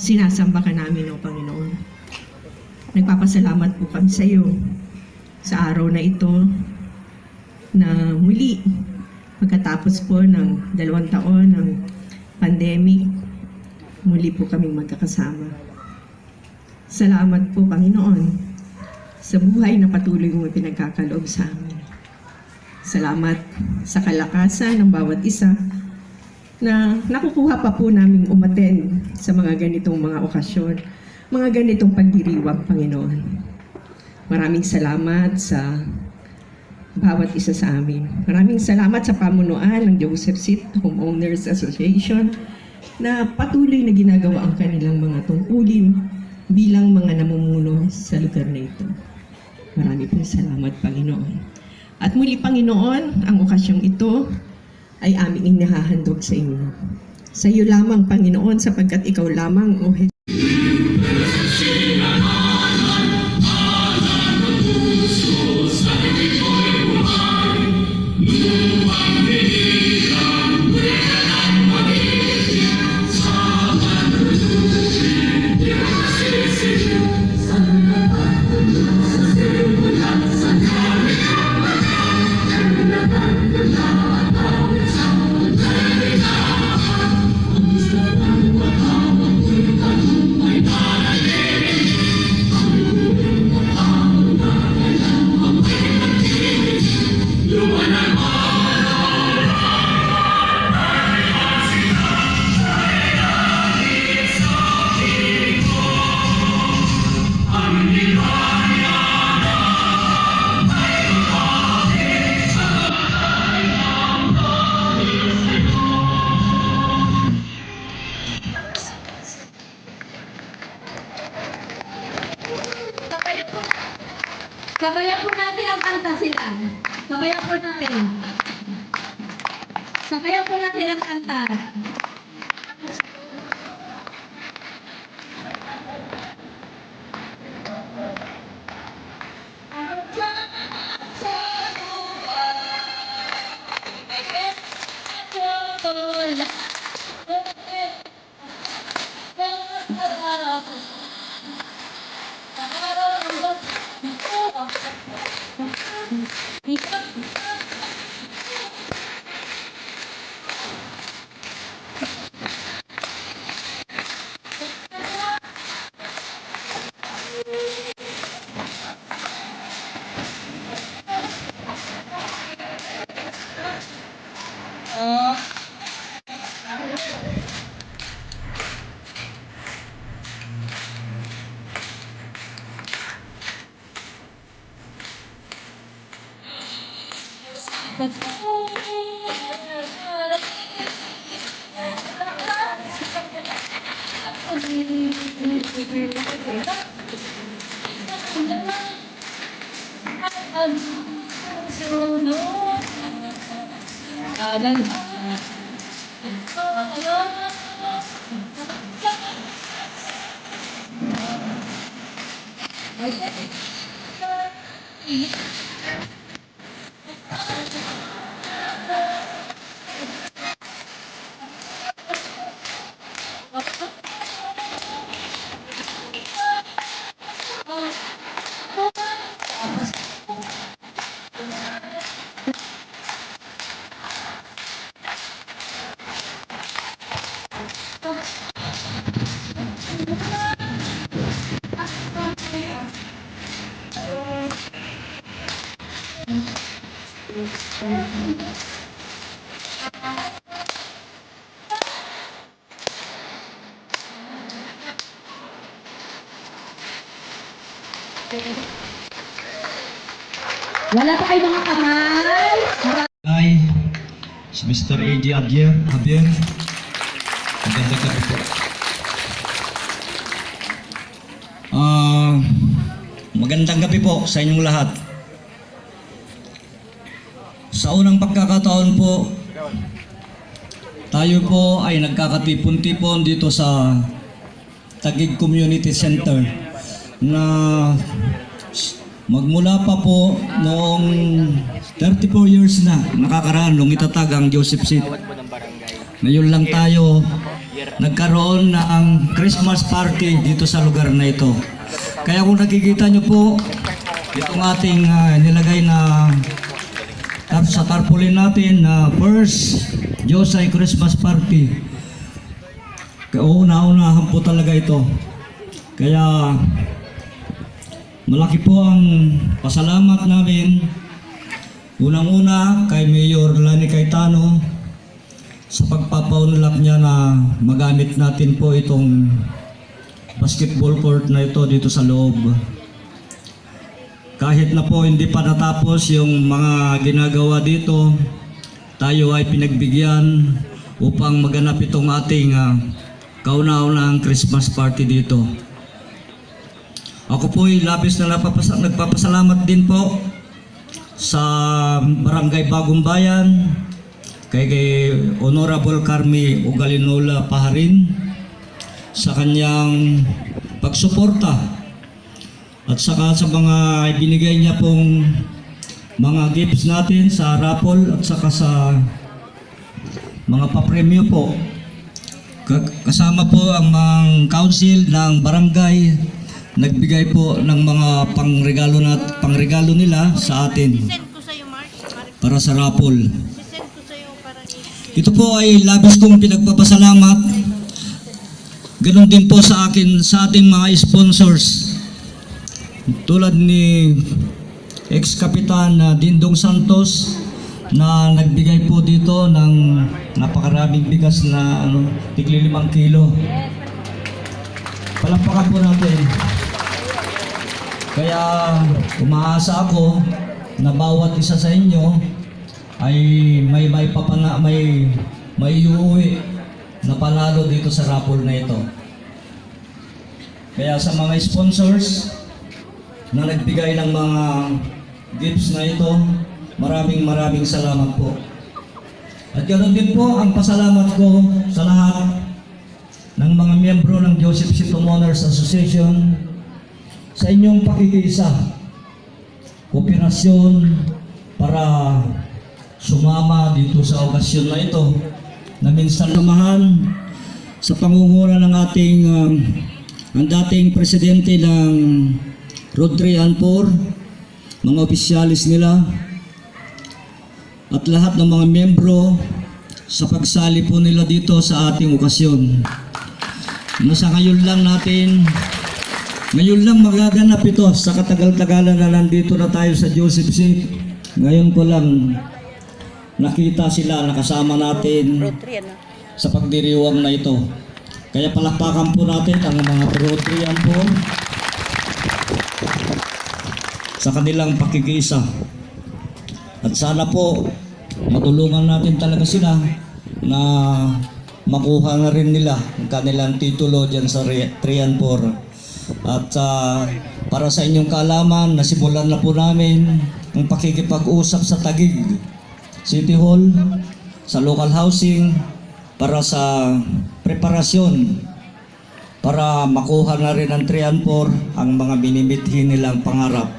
sinasamba ka namin, O Panginoon. Nagpapasalamat po kami sa iyo sa araw na ito na muli, pagkatapos po ng 2 taon ng pandemic, muli po kaming magkakasama. Salamat po, Panginoon, sa buhay na patuloy mong pinagkakaloob sa amin. Salamat sa kalakasan ng bawat isa na nakukuha pa po namin umattend sa mga ganitong mga okasyon, mga ganitong pagdiriwang, Panginoon. Maraming salamat sa bawat isa sa amin. Maraming salamat sa pamunuan ng Joseph Seat Homeowners Association na patuloy na ginagawa ang kanilang mga tungkulin bilang mga namumuno sa lugar na ito. Maraming salamat, Panginoon. At muli, Panginoon, ang okasyong ito ay aming inihahandog sa inyo. Sa iyo lamang, Panginoon, sapagkat ikaw lamang, O Jesus. Sabayan po natin ang kanta sila. Sabayan po natin. Sabayan po natin ang kanta. Wala pa kayo mga kamay. Ay, si Mr. A.J. Javier. Magandang gabi po. Magandang gabi po sa inyong lahat. Sa unang pagkakataon po, tayo po ay nagkakatipon-tipon dito sa Taguig Community Center na magmula pa po noong 34 years na nakakaraan nung itatag ang Joseph Seat Ngayon lang tayo nagkaroon ng Christmas party dito sa lugar na ito. Kaya kung nakikita nyo po, itong ating nilagay na sa tarpaulin natin na first Josay Christmas Party. Kauna-unahan po talaga ito. Kaya malaki po ang pasalamat namin unang-una kay Mayor Lani Cayetano sa pagpapaunlak niya na magamit natin po itong basketball court na ito dito sa loob. Kahit na po hindi pa natapos yung mga ginagawa dito, tayo ay pinagbigyan upang maganap itong ating kauna-unahang Christmas party dito. Ako po ay labis na nagpapasalamat din po sa Barangay Bagong Bayan, kay Honorable Carmi Ugalinola Paharin sa kanyang pagsuporta at saka sa mga ibinigay niya pong mga gifts natin sa raffle at saka sa mga papremyo po. Kasama po ang mga council ng barangay nagbigay po ng mga pangregalo nila sa atin para sa raffle. Ito po ay labis kong pinagpapasalamat. Ganon din po sa ating mga sponsors. Tulad ni ex-kapitan Dindong Santos na nagbigay po dito ng napakaraming bigas na tigli 5 kilo. Palakpakan po natin. Kaya umaasa ako na bawat isa sa inyo ay may uuwi na panalo dito sa raffle na ito. Kaya sa mga sponsors na nagbigay ng mga gifts na ito, maraming salamat po. At ganoon din po ang pasalamat ko sa lahat ng mga miyembro ng Joseph C. Tumoners Association sa inyong pakikiisa, kooperasyon para sumama dito sa okasyon na ito na minsan samahan sa pangunguna ng ating ang dating presidente ng Rotary Anpor, mga opisyalis nila at lahat ng mga miyembro sa pagsali po nila dito sa ating okasyon. Nasa ngayon lang magaganap ito sa katagal-tagalan na nandito na tayo sa Joseph C. Ngayon ko lang nakita sila, nakasama natin sa pagdiriwang na ito. Kaya palakpakan po natin ang mga Rotary po sa kanilang pakikiisa. At sana po matulungan natin talaga sila na makuha na rin nila ang kanilang titulo dyan sa Trianpor. At para sa inyong kaalaman, nasimulan na po namin ang pakikipag-usap sa Taguig City Hall, sa local housing, para sa preparasyon para makuha na rin ng Trianpor ang mga binimithi nilang pangarap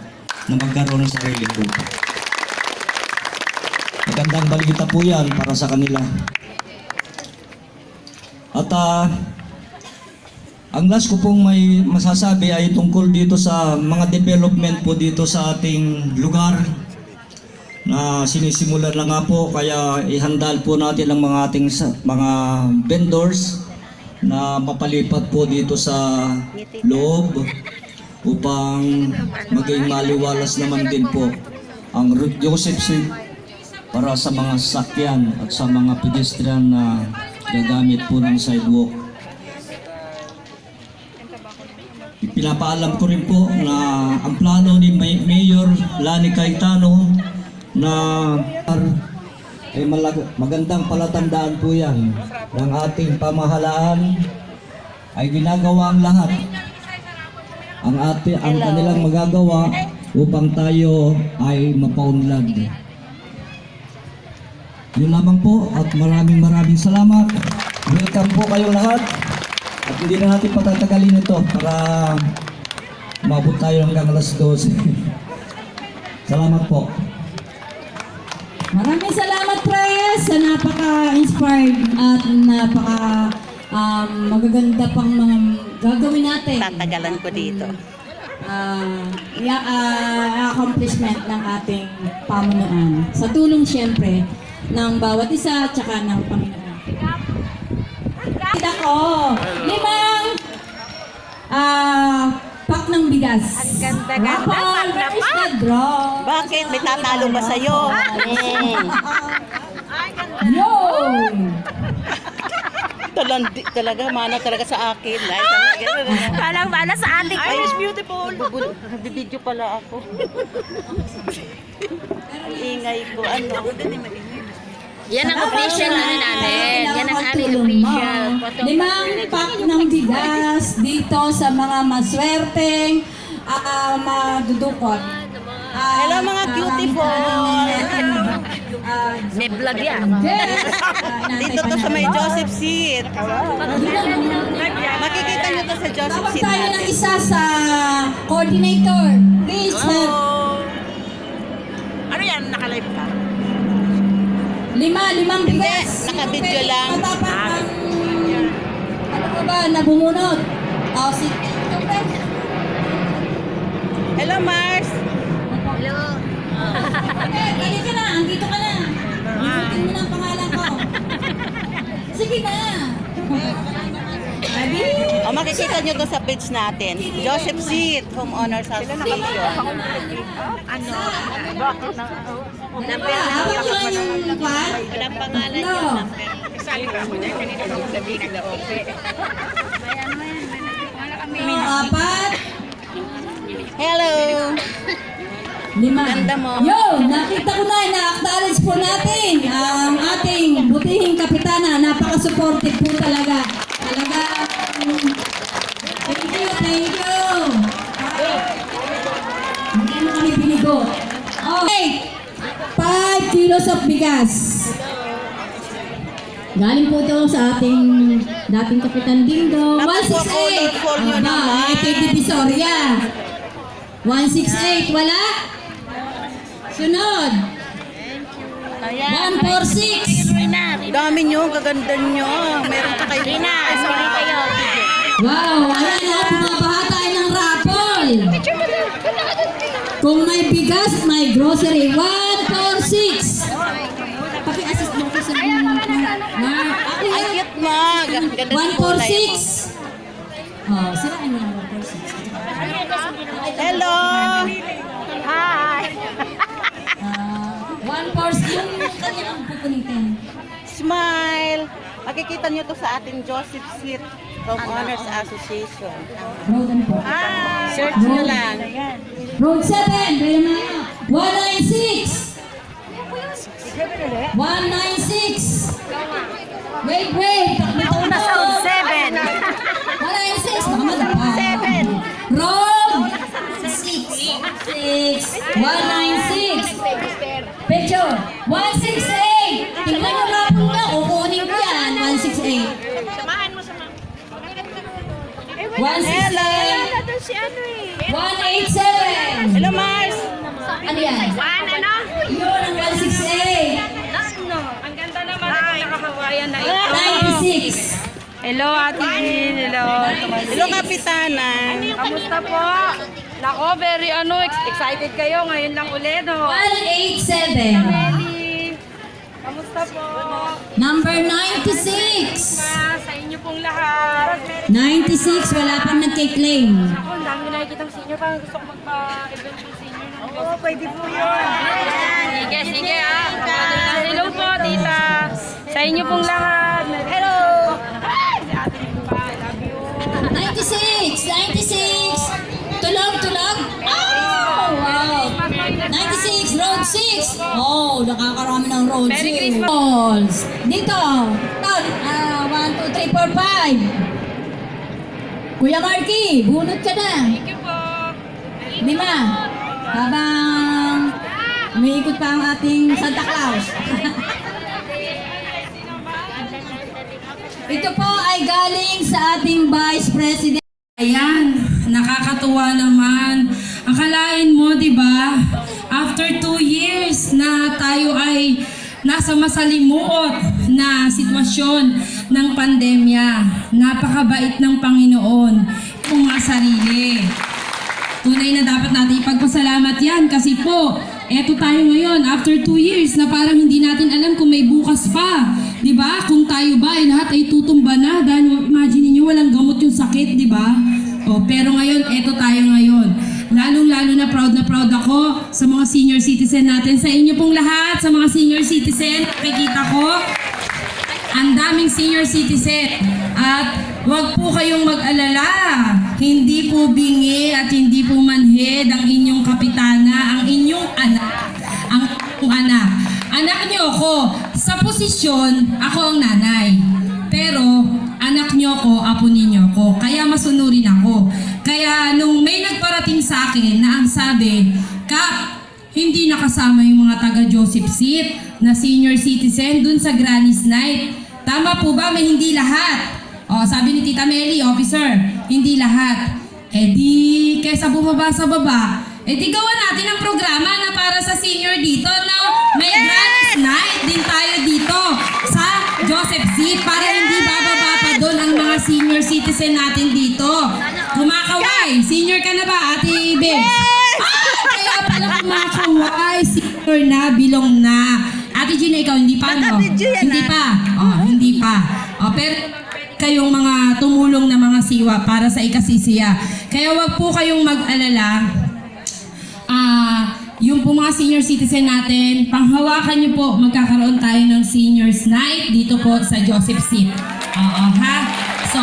na magkaroon ng sariling lupa. Magandang balita po yan para sa kanila. At ang last ko pong may masasabi ay tungkol dito sa mga development po dito sa ating lugar na sinisimulan na nga po, kaya ihandal po natin ang mga ating mga vendors na mapalipat po dito sa loob upang maging maliwalas naman din po ang Route Joseph C. para sa mga sasakyan at sa mga pedestrian na gagamit po ng sidewalk. Ipinapaalam ko rin po na ang plano ni Mayor Lani Cayetano na ay magandang palatandaan po yan ng ating pamahalaan ay ginagawa ang lahat ang kanilang magagawa upang tayo ay mapaunlad. Yun lamang po at maraming salamat. Welcome po kayong lahat at hindi na natin patatagalin ito para maabot tayo hanggang alas 12. Salamat po. Maraming salamat, Press, sa napaka-inspired at magaganda pang mga gagawin natin. Tatagalan ko dito. Accomplishment ng ating pamunuan. Sa tulong siyempre ng bawat isa at saka ng Panginoon. Kita ko, 5 pack ng bigas. Ang ganda-ganda, Rapol, where is the draw? Bakit? May tatalo ba sa'yo? Yo! Talaga, mana talaga sa akin. Walang mana sa atin. Ay, Miss Beautiful. Nagbibideo pala ako. Ang ingay ko. Ano? Yan ang official namin. Yan ang aming official. 5 pack ng bigas dito sa mga maswerteng madudukot. Hello mga beautiful. May vlog yan. Dito to sa may Joseph Seat. Makikita nyo to sa Joseph Tapos Seat tayo ng natin. isa sa coordinator. Please, Ano yan? Nakalive ka? 5 bigas. Naka-video lang. Matapak ang, ano ba ba, nabungunot. Si Hello Mars. Hello. Dali ka na, andito ka na. Ibutin mo na ang pangalan ko. Sige na. O makikita nyo to sa page natin. Joseph Seat, Homeowners Association. Hawak ko lang yung kwan. Walang pangalan No. yun. Apat. Hello. 5. Ganda mo. Yo, nakita ko na-acknowledge po natin ang ating butihing kapitana. Napaka-supportive po talaga. Talaga. Thank you, thank you. Hindi mo kami binigo. Okay. 5 kilos of bigas. Galing po ito sa ating dating Kapitan Dingdo. 168. Napaka-colorful nyo naman. Ito yung Divisoria. 168. Wala? Sunod. 146. Dami nyo, gaganda nyo. Meron pa kayo. Wow, ayan na, bumabaha tayo ng raffle. Kung may bigas, may grocery. 146. Paki-assist mo ko sa Ay, cute mo. Ganda ng kulay mo. 146. Oh, sirain mo yung 146. Hello. Hi. 146. Yung kanyang pupunitin. Smile. Makikita nyo to sa ating Joseph Seat Homeowners Association. Road ano po? Search nyo lang. Road 7. Pwede mo na. 196. 196. Wait. Nauna sa 7. 196. Baka madapa. 7. Road 6. 196. Picture. 168. Tingnan mo nga po na. Kukunin ko yan. 168. 168. 187. Hello, Mars. Ano yan? Yun ang 168. Ang ganda naman ito, naka-Hawaiian na ito. 96. Hello, Ate Jean. Hello. Hello, Kapitana. Kamusta po? Nako, very excited kayo. Ngayon lang ulit, no? 187. Nelly. Kamusta po? Number 96. Sa inyo pong lahat. 96. Wala pang nagkiklaim. Ako, ang dami nakikitang senior. Parang gusto ko magpa-event yung senior. Oo, pwede po yun. Sige, Hello po, tita. Sa inyo pong lahat. Hello. Si ate po pa. I love you. 96. 96. Tulog. Oh, wow. 96. Road 6. Oh, nakakarami ng road 6. Merry Christmas. Balls. Dito. 1, 2, 3, 4, 5. Kuya Marky, bunot ka na. Thank you po. 5. Habang umiikot pa ang ating Santa Claus. Ito po ay galing sa ating Vice President. Ayan, nakakatuwa naman. Akalain mo, di ba? after 2 years na tayo ay nasa masalimuot na sitwasyon ng pandemya, napakabait ng Panginoon kung mga sarili. Tunay na dapat natin ipagpasalamat yan kasi po, eto tayo ngayon after 2 years na parang hindi natin alam kung may bukas pa. Diba? Kung tayo ba ay lahat ay tutumba na dahil imagine niyo walang gamot yung sakit, diba? O, pero ngayon, eto tayo ngayon. Lalong-lalo na proud ako sa mga senior citizen natin. Sa inyo pong lahat, sa mga senior citizen, nakikita ko, ang daming senior citizen. At huwag po kayong mag-alala. Hindi po bingi at hindi po manhid ang inyong kapitana, ang inyong anak. Ang inyong anak. Anak niyo ako. Sa posisyon, ako ang nanay. Pero, anak niyo ko, apo ninyo ko. Kaya masunurin ako. Kaya nung may nagparating sa akin na ang sabi, Kap, hindi nakasama yung mga taga Joseph Seat na senior citizen dun sa Granny's Night. Tama po ba? May hindi lahat. O, sabi ni Tita Meli, officer, hindi lahat. Eh di, kesa bumaba sa baba, eh di gawa natin ang programa na para sa senior dito na may Granny's Night din tayo dito sa Joseph Seat para hindi bababa pa doon ang mga senior citizen natin dito. Kumakaway, senior ka na ba, Ate Bebs? Kaya pala kumakaway, senior na, bilong na. Ate Gina, ikaw hindi pa, no? Hindi pa. Oh, hindi pa. Oh, pero kayong mga tumulong na mga siwa para sa ikasisiya. Kaya wag po kayong mag-alala. Yung po mga senior citizen natin, panghawakan niyo po, magkakaroon tayo ng seniors night dito po sa Joseph Seat. Oo, ha? So,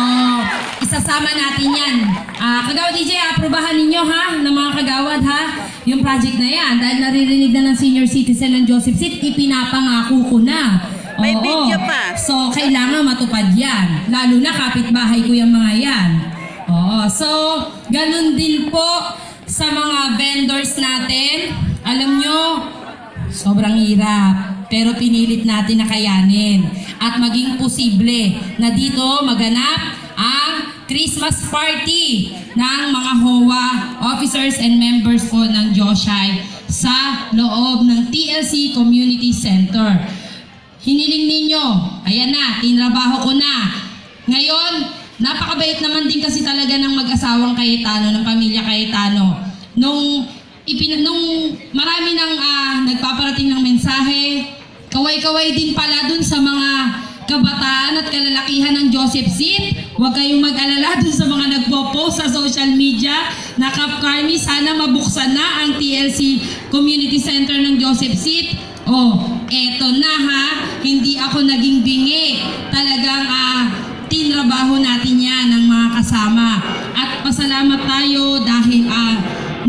isasama natin yan. Kagawad DJ, aprobahan ninyo ha, ng mga kagawad ha, yung project na yan. Dahil naririnig na ng senior citizen ng Joseph Seat, ipinapangako ko na. May Oo. video pa. So, kailangan matupad yan. Lalo na kapitbahay ko yung mga yan. Oo. So, ganun din po sa mga vendors natin. Alam nyo, sobrang hirap. Pero pinilit natin na kayanin. At maging posible na dito maganap ang Christmas party ng mga HOA officers and members po ng Joshay sa loob ng TLC Community Center. Hiniling ninyo, ayan na, tinrabaho ko na. Ngayon, napakabait naman din kasi talaga ng mag-asawang Cayetano, ng pamilya Cayetano. Nung marami nang nagpaparating ng mensahe, kaway-kaway din pala dun sa mga kabataan at kalalakihan ng Joseph Seat. Huwag kayong mag-alala dun sa mga nagpo-post sa social media na Kap Carmi, sana mabuksan na ang TLC Community Center ng Joseph Seat. Oh, eto na ha, hindi ako naging bingi. Talagang tinrabaho natin yan ng mga kasama. At pasalamat tayo dahil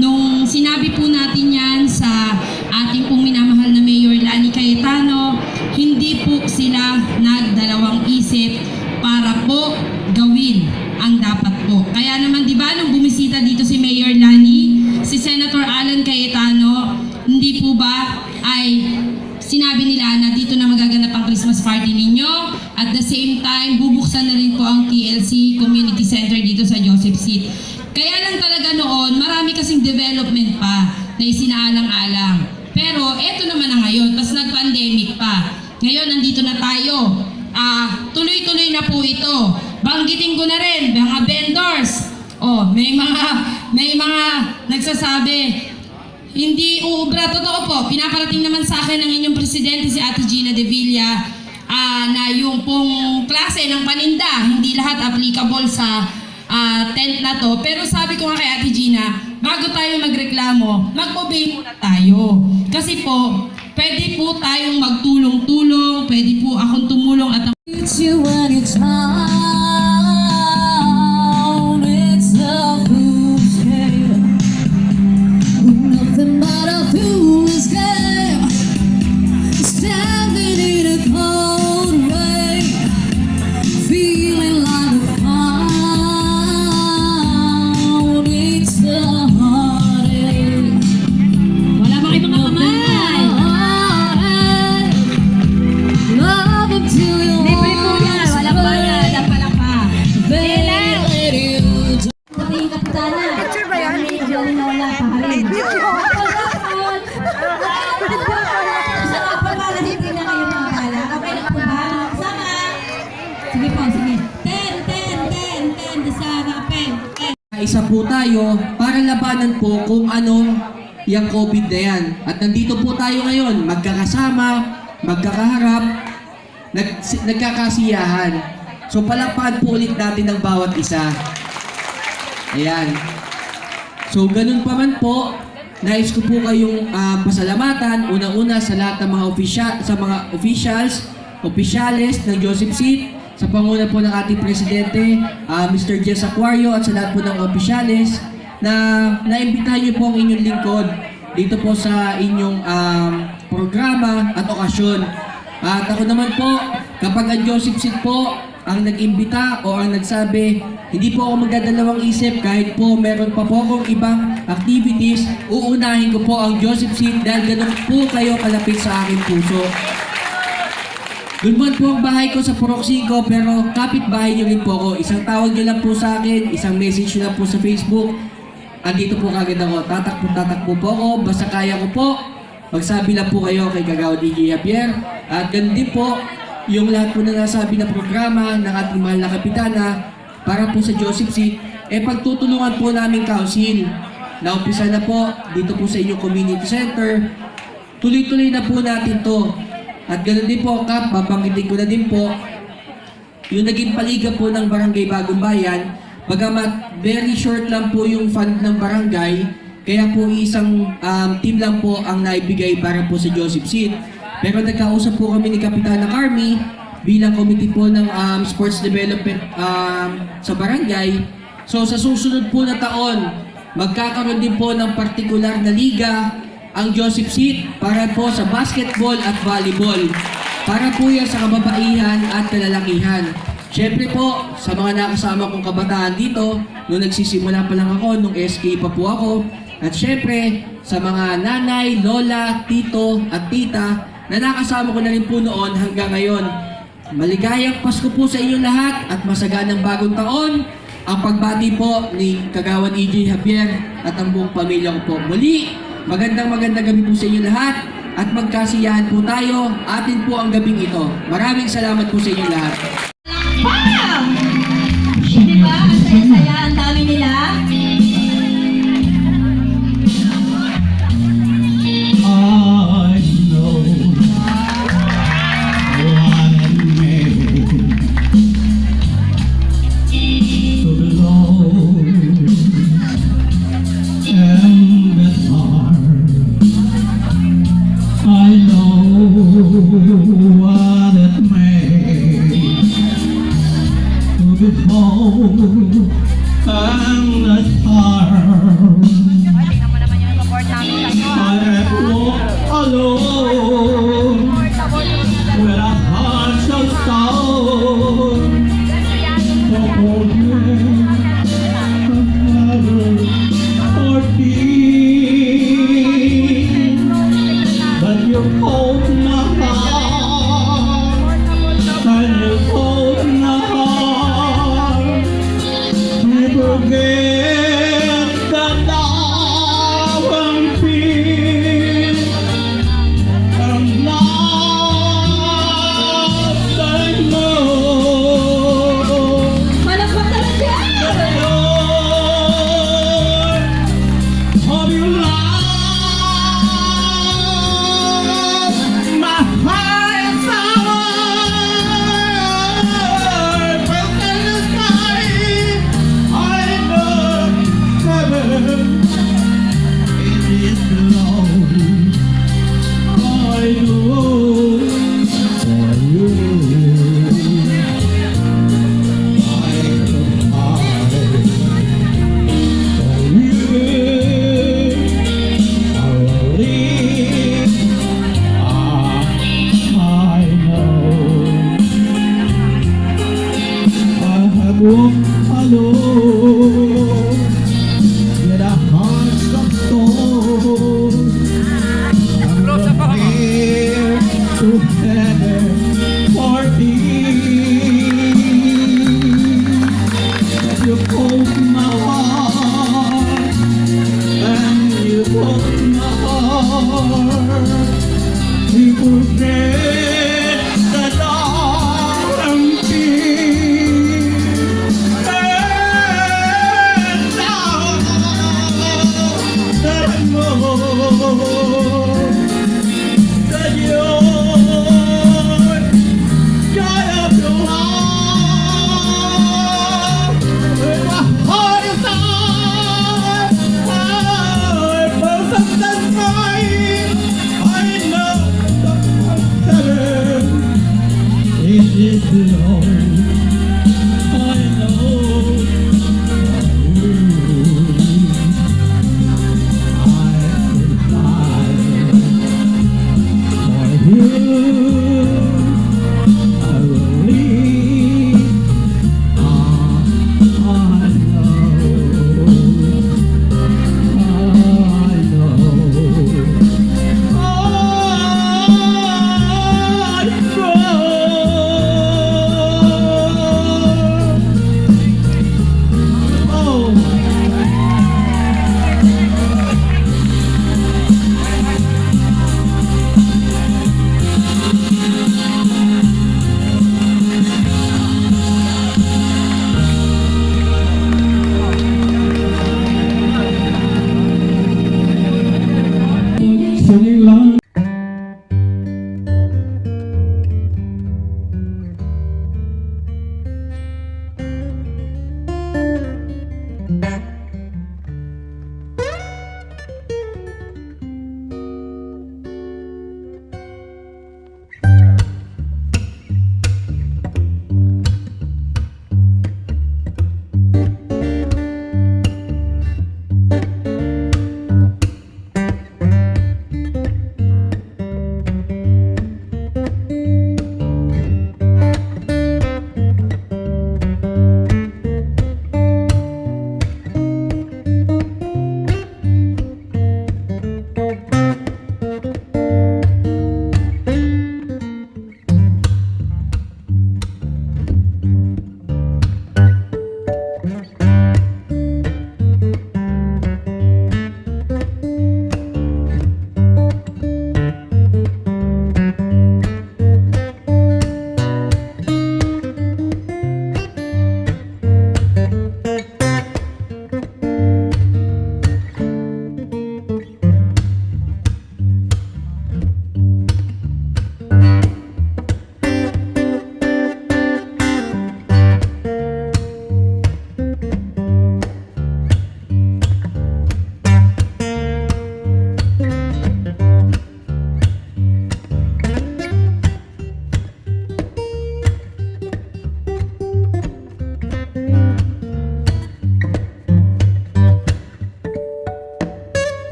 nung sinabi po natin yan sa ating pong minamahal na Mayor Lani Cayetano, hindi po sila nagdalawang isip para po gawin ang dapat po. Kaya naman di ba nung bumisita dito si Mayor Lani, si Senator Alan Cayetano, hindi po ba ay sinabi nila na dito na magaganap ang Christmas party ninyo. At the same time, bubuksan na rin po ang TLC Community Center dito sa Joseph Seat. Kaya lang talaga noon, marami kasing development pa na isinaalang-alang. Pero eto naman na ngayon, tas nag-pandemic pa. Ngayon, nandito na tayo. Tuloy-tuloy na po ito. Banggitin ko na rin, mga vendors. Oh, may mga nagsasabi, hindi uubra. Totoo po, pinaparating naman sa akin ng inyong presidente si Ate Gina De Villa na yung pong klase ng paninda, hindi lahat applicable sa tent na to. Pero sabi ko nga kay Ate Gina, bago tayo magreklamo, mag-obey muna tayo. Kasi po, pwede po tayong magtulong-tulong, pwede po akong tumulong at It's you when it's down, it's the fool's game. Nothing but a fool's game. Standing in a cold rain, feeling like a clown. It's the heartache. wala ba kayo mga kamay? Love until you Libre po yan, walang bayad, ang palakpak. isa po tayo para labanan po kung anong yung COVID na yan. At nandito po tayo ngayon, magkakasama, magkakaharap, nagkakasiyahan. So palakpakan po ulit natin ng bawat isa. Ayan. So ganun pa man po, nais ko po kayong pasalamatan una-una sa lahat ng mga officials ng Joseph Seat, sa panguna po ng ating presidente, Mr. Jess Aquario, at sa lahat po ng opisyales na naimbitahan niyo po ang inyong lingkod dito po sa inyong programa at okasyon. At ako naman po, kapag ang Joseph Seat po ang nag-imbita o ang nagsabi, hindi po ako magdadalawang isip kahit po meron pa po akong ibang activities, uunahin ko po ang Joseph Seat dahil ganun po kayo kalapit sa aking puso. Doon po ang bahay ko sa Purok 5, pero kapit-bahay niyo rin po ako. Isang tawag niyo lang po sa akin, isang message niyo lang po sa Facebook. Andito po kagad ako. Tatakbo po ako, basta kaya ko po. Magsabi lang po kayo kay Kagawad E.J. Javier. At ganun din po, yung lahat po na nasabi na programa ng ating mahal na kapitana para po sa Joseph Seat, pagtutulungan po namin council. Naumpisa na po dito po sa inyong community center. Tuloy-tuloy na po natin to. At ganoon din po, Kap, babanggitin ko na din po, yung naging paliga po ng Barangay Bagong Bayan, bagamat very short lang po yung fund ng barangay, kaya po isang team lang po ang naibigay para po sa Joseph Seat. Pero nagkausap po kami ni Kapitana Carmi bilang committee po ng sports development sa barangay. So sa susunod po na taon, magkakaroon din po ng partikular na liga ang Joseph Seat para po sa basketball at volleyball. Para po yan sa kababaihan at kalalakihan. Siyempre po, sa mga nakasama kong kabataan dito, nung nagsisimula pa lang ako, nung SK pa po ako. At siyempre, sa mga nanay, lola, tito at tita na nakasama ko na rin po noon hanggang ngayon. Maligayang Pasko po sa inyong lahat at masaganang bagong taon. Ang pagbati po ni Kagawad E.J. Javier at ang buong pamilya ko po. Muli, magandang gabi po sa inyo lahat at magkasiyahan po tayo. Atin po ang gabing ito. Maraming salamat po sa inyo lahat. Wow! Diba? Ang saya-saya, ang dami nila. I know what it means to belong and the heart. I know what it means to be whole and the heart. I have walked alone with a heart so stone. For forgiveness, for peace, but you hold my heart, and you hold my heart. I forget the love and peace and love I know. Malakpak talaga! Of your love, my heart is sour. Broken the sky, I know heaven. It is love I know for you. I could hide for you. I will leave. I know I have walked alone with a heart of stone. From here to heaven for peace. You hold my heart and you hold my heart. We forget the love and peace and love.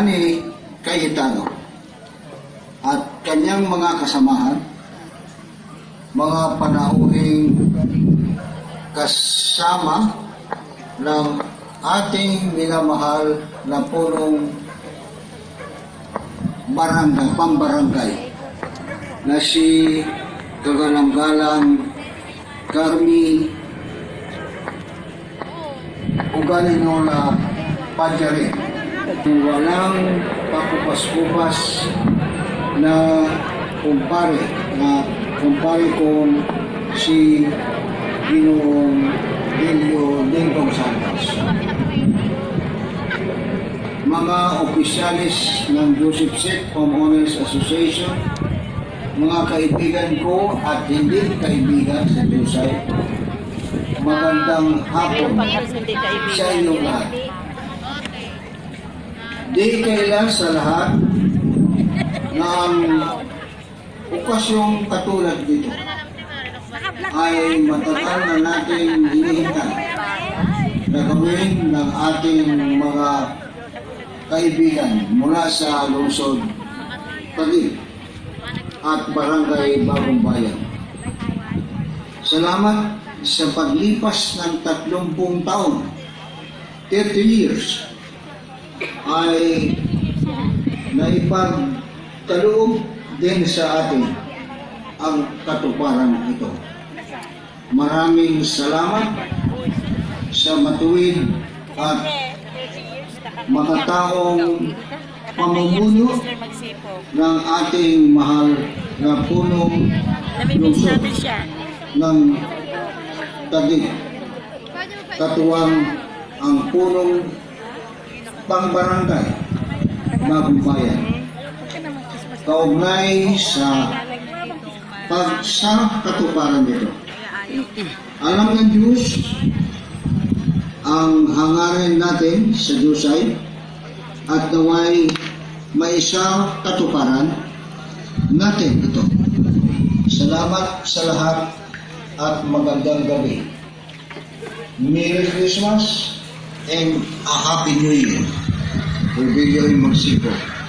Danny Cayetano at kanyang mga kasamahan, mga panauhing kasama ng ating minamahal na punong pambarangay na si Kagalang-galang Carmi Ugalinola Padjare. Walang pakupas-kupas na kumpare kong si Ginoong Delio Lingkong Santos. Mga opisyalis ng Joseph Seth Homeowners Association, mga kaibigan ko at hindi kaibigan sa Dusay, magandang hapon sa inyong lahat. Di kailan sa lahat na ang okasyong katulad dito ay matagal na natin hinihintay na gawin ng ating mga kaibigan mula sa lungsod Taguig at Barangay Bagong Bayan. Salamat sa paglipas ng 30 taon, 30 years, ay naipagkaloob din sa atin ang katuparan ito. Maraming salamat sa matuwid at makataong pamumuno ng ating mahal na punong lungsod ng Taguig. Katuwang ang punong pambarangay Bagong Bayan. Kaugnay sa katuparan nito. Alam ng Diyos ang hangarin natin sa Diyosay at naway may isang katuparan natin ito. Salamat sa lahat at magandang gabi. Merry Christmas and a Happy New Year. Virgilio Magsipo.